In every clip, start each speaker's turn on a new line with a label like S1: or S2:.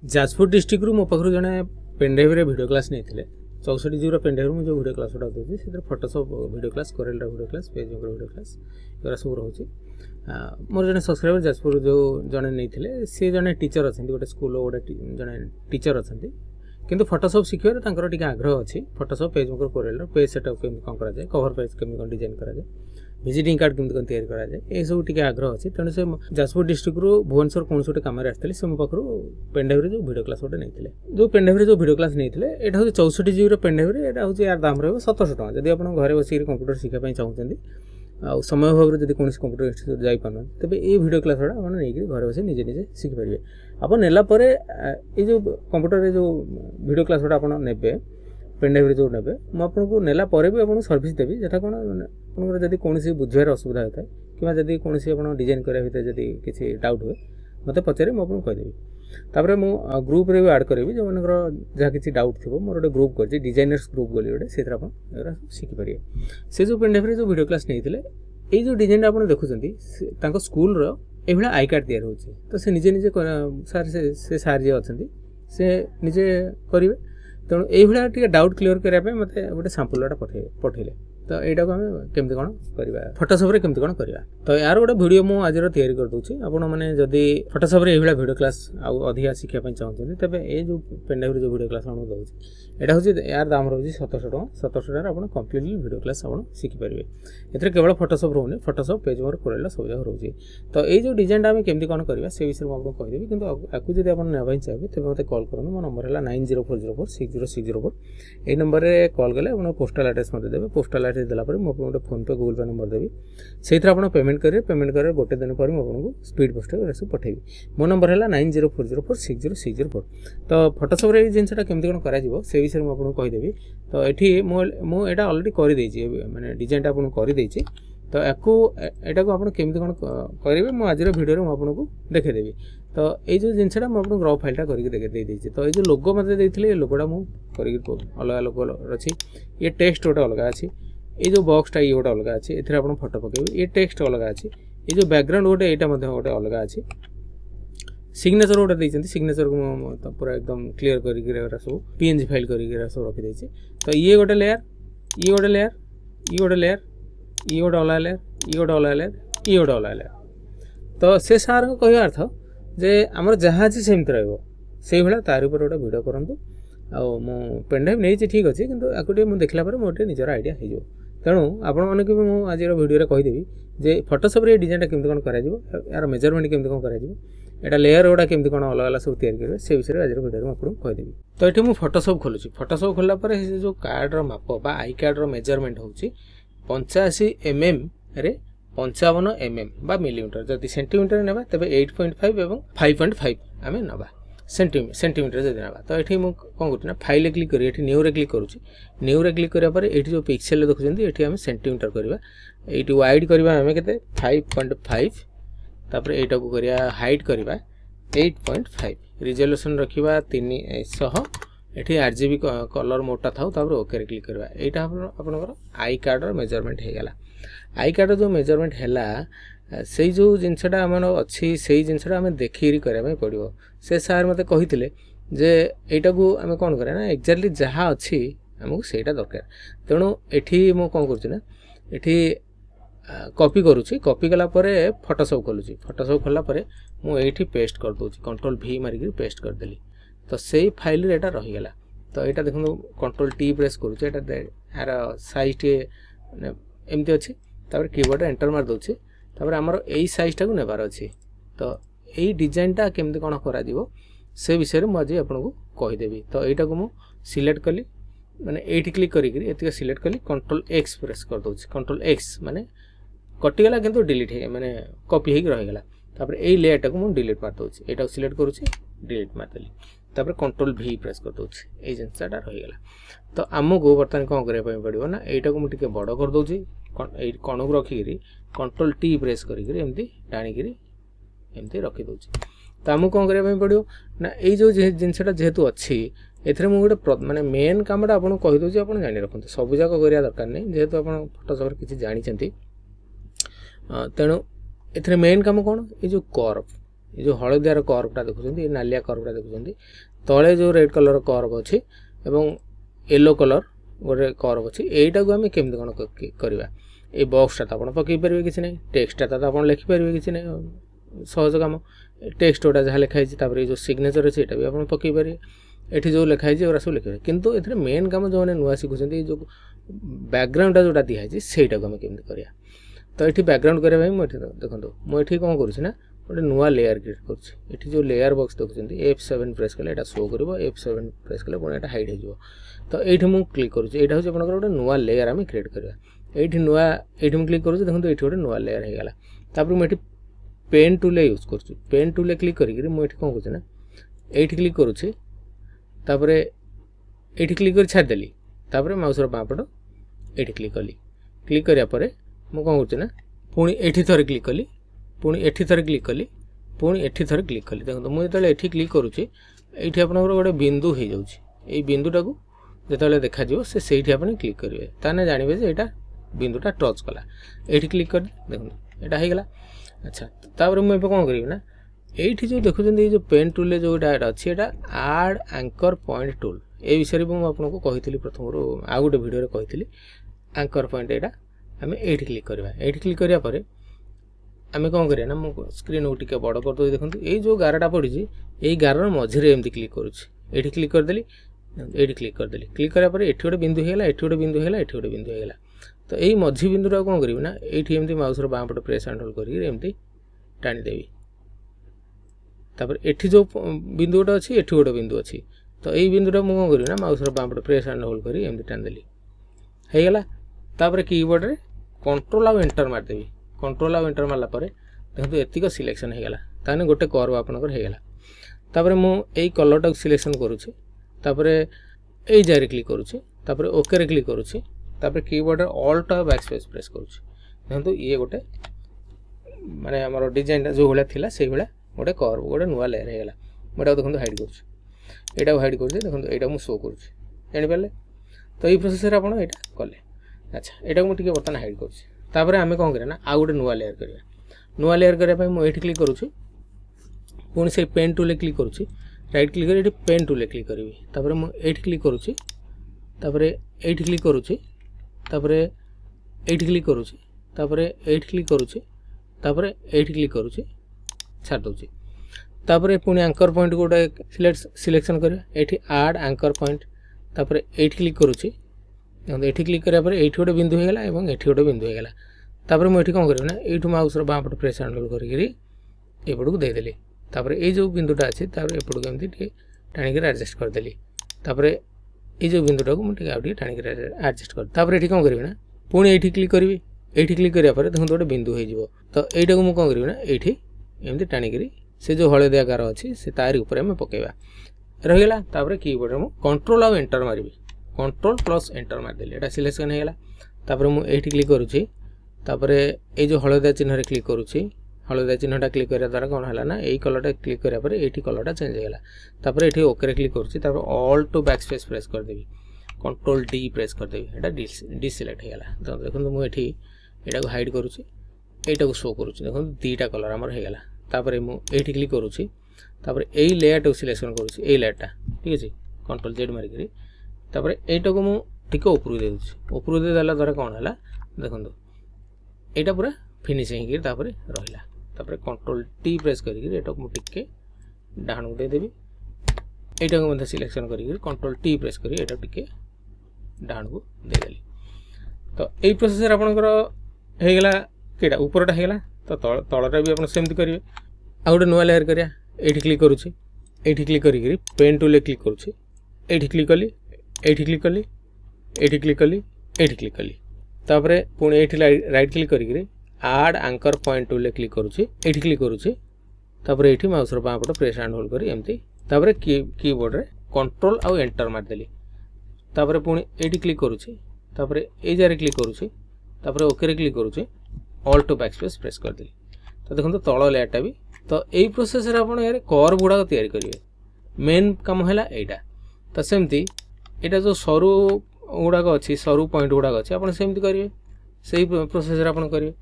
S1: Jajpur district मो पाखु जड़े pen drive video class नहीं 64 जीबी पेनड्राइव जो वीडियो क्लास गुटा दूसरी से Photoshop video class Corel video class page video class era सब रोचे मोर जड़े सब्सक्राइबर जाजपुर जो जड़े नहीं सी जड़े टीचर अच्छा गोटे स्कूल गोटे जड़े टीचर अच्छा किंतु फोटोशॉप शिखर टे आग्रह अच्छी Photoshop PageMaker Corel page setup केमी कौन कराए कवर पेज केमी कौन डिजाइन कराए विजिटिंग कार्ड केमी कौन तैयारी कराए ये सब टे आग्रह अच्छी तेणु से जाजपुर डिस्ट्रिक्ट भुवनेश्वर कौन गोटे कम आसते से मो पाखु पेनड्राइव जो वीडियो क्लास गोटे नहीं जो पेनड्राइव जो वीडियो क्लास नहीं यहाँ हूँ 64 जीबी पेनड्राइव यहाँ हूँ यार दाम रहा 700 टଙ୍କା जब आप घर बस कंप्यूटर शिखापी चाहते आ समय अभाव जब कौन कंप्यूटर इन्स्टिट्यूट जापार तेज ये वीडियो क्लास गुड़ा आप नहीं घर बस निजे निजे शिखिपारे आप नेलापर ये जो कंप्यूटर जो वीडियो क्लास गुड़ा आप ने पेनड्राइव जो ने मुझे नेला भी आपको सर्विस देवी जटा कौन आपंकर कौन बुझार असुविधा होता है कि जब कौन डिजाइन कराया भितर जब किसी डाउट हुए मत पचारे मुझे कहीदेवी तापर मु ग्रुप रे भी ऐड करेबी जो मनकर जहाँ किसी डाउट थी मोर गोटे ग्रुप कर डिजाइनर्स ग्रुप बोली गोटे से शिखिपारे से जो पेनड्राइव जो वीडियो क्लास नहीं ये जो डिजाइन आप देखुं स्कूल ये आई कार्ड तैयार हो तो से निजे निजे सार से सार जी अच्छा से निजे करेंगे तेणु ये डाउट क्लीयर करने मत गोटे सांपलटा पठेले तो यहाँ को आम केमती कौन करवा फोटोशॉप रे केमती कौन करवा तो यार गोटे वीडियो मुझे आज तैयारी कर दूसरी आपण मैंने जदि फोटोशॉप रे ये वीडियो क्लास आउ अधिका शिखापी चाहते तेज ये जो पेनड्राइव जो वीडियो क्लास आपको दूसरी यहाँ हूँ यार दाम रोचे 700 टଙ୍କା 700 टଙ୍କା आप कम्प्लीटली वीडियो क्लास आप शिखिपारे ए केवल फोटोशॉप रोनी फोटोशॉप पेज मोर कोरेल सब जगह रोचे तो ये जो डिजाइन आम केमती कौन करवा से विषय मुझे आपको कहीदेवी कि आपको जब आप नापी चाहिए तेज मत कल करूँ मो नंबर है 9040460604 ये नंबर में कल कले आप पोस्टाल एड्रेस मत देवे पोस्टाल एड्रेस देलापर मुझे गोटे फोन पे गूगल पे नंबर देवी से आप पेमेंट करेंगे गोटे दिन पर मुझे स्पीड पोस्ट सब पठेबी मो नंबर है 9040460604 तो फोटोशॉप रे जिनसा केमती कौन करा से विषय मुझे आपको कहीदेवी तो ये मुझे अलरेडी करदे मैंने डिजाइन आपको करदे तो यहाँ को आप केमती कौन करेंगे मुझे आज वीडियो आपको देखेदेवी तो ये जो जिनसा मुझे ग्रॉ फाइलटा करके तो ये लोगो मत देते लोगोटा मुझे अलग लोगो अच्छी ये टेक्स्ट गोटे अलग अच्छी ये जो बॉक्सटा ये गोटे अलग अच्छी ए आप फोटो पकेबे ये टेक्स्ट अलग अच्छी ये जो बैकग्राउंड गोटे यहाँ गोटे अलग अच्छी सिग्नेचर गोटे देते सिग्नेचर को पूरा एकदम क्लीयर कर सब पीएनजी फाइल कर सब रखी तो ये गोटे लेयर ये गोटे लेयर ये गोटे लेयर ये गोटे अलग लेयर ये गोटे अलग लेयर ये गोटे अलग लेयर तो से सार को कह अर्थ जे आमर जहाँ अच्छी सेमती रही तार ऊपर गोटे वीडियो करूँ आ पेनड्राइव नहीं ठीक अच्छे कि आपको मुझे देखला मोटे निजर आइडिया हो तेणु आपण मानक भी मुझे आज वीडियो कहीदेवी जे फोटोशॉप रे डिजाइन केमती कौन कर यार मेजरमेंट केमती कौन कर यहाँ लेयर गुड़ा केमती कौन अलग अलग सब तैयारी करेंगे से विषय आज वीडियो आपको कहीदेवी तो ये मुझे फोटोशॉप खोलुची फोटोशॉप खोलला जो कार्ड माप बा आई कार्ड मेजरमेंट होची 85 mm रे 55 mm बा मिलीमीटर जदि सेंटीमीटर नेबा तबे 8.5 एवं 5.5 आमे नबा सेंटीमीटर जदि नबा तो ये मुझे कौन कर फाइल क्लिक करी न्यू रे क्लिक करुँच न्यू रे क्लिक करापर ये जो पिक्सेल देखुं ये आम सेंटीमीटर करवा ये वाइड करवा आम के 5.5 तापर यहाँ को करिया हाइट करवा 8.5 रिजोल्यूशन रखा 300 ये आरजीबी कलर मोटा था ओके क्लिक करवा यहाँ आपंकर आई कार्ड मेजरमेंट होगा आई कार्ड जो मेजरमेंट है से जो जिनसा आम अच्छी से जिनसा आम देखिए करने पड़ो से सार मत कही जे यहाँ को आम कौन करें एक्जाक्टली जहाँ अच्छी आमको सहीटा दरकार तेणु ये मु कौन करुँच ये कॉपी करुँची कॉपी कलापर फोटोशॉप खोलुची फोटोशॉप खोलला मुझे पेस्ट कर दूँ कंट्रोल V मारिक पेस्ट करदेली तो से फाइल रे रहीगला तो यहाँ देखो कंट्रोल T प्रेस करुँचे यार साइज टे एमती अच्छी तापर कीबोर्ड एंटर मार दूसरी तापर आमर यही साइजटा को नेबार अच्छी तो यही डिजाइनटा केमती कौन करा से विषय में मुझे आपको कहीदेवी तो यहाँ को मुझे सिलेक्ट कली माने ये क्लिक करी सिलेक्ट कली कंट्रोल X प्रेस कर दूँ कंट्रोल X माने कटिगला किंतु डिलीट है माने कॉपी हो रहीगला तापर यही लेयरटा को मुझे डिलीट मार दूसरी यहाँ सिलेक्ट करुँची डिलीट मारदेली तापर कंट्रोल V प्रेस कर दूसरी ये जिनसाटा रहीगला तो आमको बर्तमान कौन करने पड़ो ना यहाँ को मुझे बड़ कर दूसरी कण को रखिकी कंट्रोल T प्रेस करमती टाणिक एमती रखी दूसरी तो आमको कौन करने पड़ो ना ये जो जिनसा जेहेतु अच्छी एथरे मु गोटे माने मेन कामटा आपको कहीदे आप जानी रखते सब जाक करा दरकार नहीं जेहेतु आप फोटोशॉप किसी जानी तेणु एथरे मेन काम कौन ये जो कर्व ये जो हलदियार कर्वटा देखुं ये नालिया कर्वटा देखुं तले जो रेड कलर कर्व अच्छी एवं येलो कलर गोटे कर्व अच्छी यहीटा को आम केमती कौन करवा ये बक्सटा तो आप पकई पारे कि ना टेक्सटा तो आप लिखिपारे कि ना सहज कम टेक्स्ट गोटा जहाँ लिखाई ये जो सिग्नेचर अच्छे ये भी आप पकई पारे ये जो लिखाई सब लिखे किंतु ये मेन कम जो मैंने नुआ शिखुं जो बैकग्राउंडटा जोटा दिखाई सहीटा को आम केमती करवा तो ये बैकग्राउंड करने मुझे देखो मुझे कौन करुँच गोटे नुआ लेयर क्रिएट करुँच जो लेयर बक्स देखुं F7 प्रेस कले यहाँ शो कर F7 प्रेस कले पुणी यहाँ हाइड हो तो ये मुझे क्लिक करुँच यहाँ हूँ आप गोटे नुआ लेयर आम क्रिएट करवा ये नुआ ये क्लिक करुँच देखो ये गोटे नुआ लेयर होगा तापर मुझे पेन टूल यूज करुँच पेन टूल क्लिक करी मुझे कौन करुँच ये क्लिक करुँच तापर ये क्लिक कर छाड़देली तापर माउसर बाँपट ये क्लिक कली क्लिक करापर मुझे कौन करुँच पुणी ये थोड़े क्लिक कली पुणी ये थोड़े क्लिक कली पुणी ये थोड़े क्लिक कली देखो मुझे जो ये क्लिक करुँच ये आप गोटे बिंदु हो जाए बिंदुटा को जो देखा से क्लिक करेंगे ताने जानवे यहाँ बिंदुटा टच कला ये क्लिक कर देखो यहाँ होगा अच्छा तापर मुझे कौन करी ना ये जो देखुं जो पेन टूल जोटा अच्छी यहाँ आड एंकर पॉइंट टूल ये विषय में मुझे कही प्रथम आउ गोटे भिडियो कही एंकर पॉइंट यहाँ आम ये क्लिक करवा ये क्लिक करापर आम कौन करिया ना मो स्क्रीन को टिके बड़ कर देखो ये जो गारटा पड़ी यही गार मझे एमती क्लिक करुँच ये क्लिक करदेली ये क्लिक करदेली क्लिक करापर ये गोटे बिंदु होगा ये गोटे बिंदु होगा ये गोटे बिंदु होगा तो यही मझी बिंदुटा कौन करी ना ये एमती माउसर बाँपट प्रेस एंड होल्ड करमती टाणीदेवी तापर एठी जो बिंदु गोटे अच्छी एठी गोटे बिंदु अच्छी तो यही बिंदुटा मुझे कौन करी ना माउसर बाँपट प्रेस एंड होल्ड करी एमती टाणीदेली होगा तापर कीबोर्ड रे कंट्रोल आउ एंटर मारदेवी कंट्रोल आउ एंटर मारला देखो एतिक सिलेक्शन होगा ताने गोटे कर्व आपनकर होगा तापर मुझे कलरटा सिलेक्शन करुँचे तापर ये जारी क्लिक करुँचे तापर ओके रे क्लिक करुँचे तापर कीबोर्ड रे ऑल्ट और बैकस्पेस प्रेस करुँचे देखो ये गोटे माने हमर डिजाइन जो भाया थिला से भाया गोटे कर्व गोटे नुआ लेयर होगा मुझे देखो हाइड करुँच हाइड कर देखो यहाँ मुझे शो करुँच जानीपारे तो ये प्रोसेस आप कले अच्छा यहाँ मुझे बर्तमान हाइड करुँच आम कौन करें ना आउ गोटे नुआ लेयर करवा नुआ लेयर करने मुझे क्लिक करुँच पुणी से पेन टूल क्लिक करुँच राइट क्लिक कर पेन टूल क्लिक करी तापर मुझे क्लिक करुँच तापर ये क्लिक करुँच तापर ये क्लिक करुँच तापर ये क्लिक करुँच तापर ये क्लिक करुँच छाड़ दूँगी तापर पुणी एंकर पॉइंट गोटे सिलेक्शन करवा ये आड एंकर पॉइंट तापर ये क्लिक करुँच ये क्लिक करापर ये गोटे बिंदु होगा और ये गोटे बिंदु होगा तापर मुझे कौन करी ना ये माउसर बाँपट प्रेस हैंडल करपट को देदेली तापर ये जो बिंदुटा अच्छे एपट को एमती टाणिक एडजस्ट करदेली तापर ये जो बिंदुटा को मुझे आउट टाणिक एडजस्ट कर तापर ये कौन करी ना पुणी ये क्लिक करी ये क्लिक करापर देखो गोटे बिंदु हो तो यहीटा को मुझे कौन करी ना ये एमती टाणिक से जो हलदिया गार अच्छी से तारी ऊपर आम पकेवा रहीगला तापर कीबोर्ड में कंट्रोल आउ एंटर मारी कंट्रोल प्लस एंटर मारदेली यहाँ सिलेक्शन होगा तापर मुझे क्लिक करुँची तापर ये जो हलदिया चिन्ह क्लिक करुँची हलदिया चिन्हटा क्लिक करने द्वारा कौन है ना यही कलरटा क्लिक करापर ये कलरटा चेंज होगा तापर ये ओके क्लिक करुँची तापर ऑल टू बैकस्पेस प्रेस करदेवी कंट्रोल डी प्रेस करदेवी यहाँ डिसिलेक्ट होगा तो देखो मुझे यहाँ हाइड करुँची यहाँ को शो करुँची देखो दीटा कलर आमर होगा तापर मुझे क्लिक करुँची तापर यही लेयर को सिलेक्शन करुँची यही लेयरटा ठीक अच्छे कंट्रोल जेड मारिक तापर यहाँ को मुझे उपरू दे उपरू देदेला द्वारा कौन है देखो यहाँ पूरा फिनिशिंग तापर रहा तापर कंट्रोल टी प्रेस करके मुझे डाण को देदेवी यहाँ को सिलेक्शन कर कंट्रोल टी प्रेस कर टे डाण को देदेली तो यही प्रोसेस आपंकर होगा कईटा उपरटा होगा तो तलटा भी आप सेमती करेंगे आउ गोटे नुआ लेयर करिया ये क्लिक करुँच ये क्लिक करी पेन टूल क्लिक करुँच ये क्लिक कली ये क्लिक कली ये क्लिक कली ये क्लिक कली तापर पुणी ये राइट क्लिक करी आड एंकर पॉइंट टूल क्लिक करुँच ये क्लिक करुँच तापर ये माउसर बाँपट प्रेस एंड होल्ड कर एमती तापर कीबोर्ड रे कंट्रोल आउ एंटर मारदेली तापर पुणी ये क्लिक करुँच तापर ये जारे क्लिक करुँच तापर ओके क्लिक करुँच ऑल टू बैकस्पेस प्रेस करदेली तो देखो तल लेयरटा भी तो यही प्रोसेस आप कर्व गुड़ाक तैयारी करेंगे मेन कम है यहाँ तो सेमती यहाँ जो सरू गुड़ाक अच्छी सरू पॉइंट गुड़ाक अच्छी आप सेमती करेंगे से प्रोसेस आप करेंगे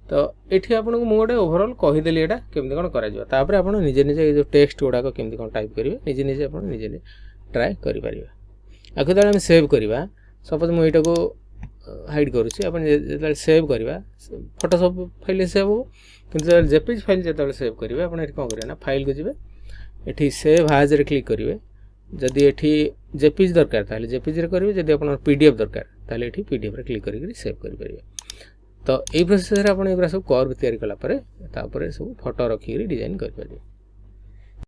S1: तो ये आपको मुझे गोटे ओभरअल कहीदेली यहाँ केमती कौन कर आप निजे निजे जो टेक्स्ट गुड़ाक केमती कौन टाइप करेंगे निजे निजे आप निजे ट्राए करेंगे। आखिर जो सेव करवा सपोज मुझे को हाइड करुँचे सेव करवा फोटोशॉप फाइल सेव हो कि जेपीजी फाइल जो सेव करेंगे आप कौन करेंगे फाइल को जी ये सेव हाज रे क्लिक करेंगे जदि ये जेपीजी दरकार ताले जेपीजी करेंगे जदि आप पीडीएफ दरकार ताले ये पीडीएफ रे क्लिक करके सेव करेंगे। तो यही प्रोसेस आप सब कर्व तैयारी कलापर सब फोटो रखिक डिजाइन करेंगे।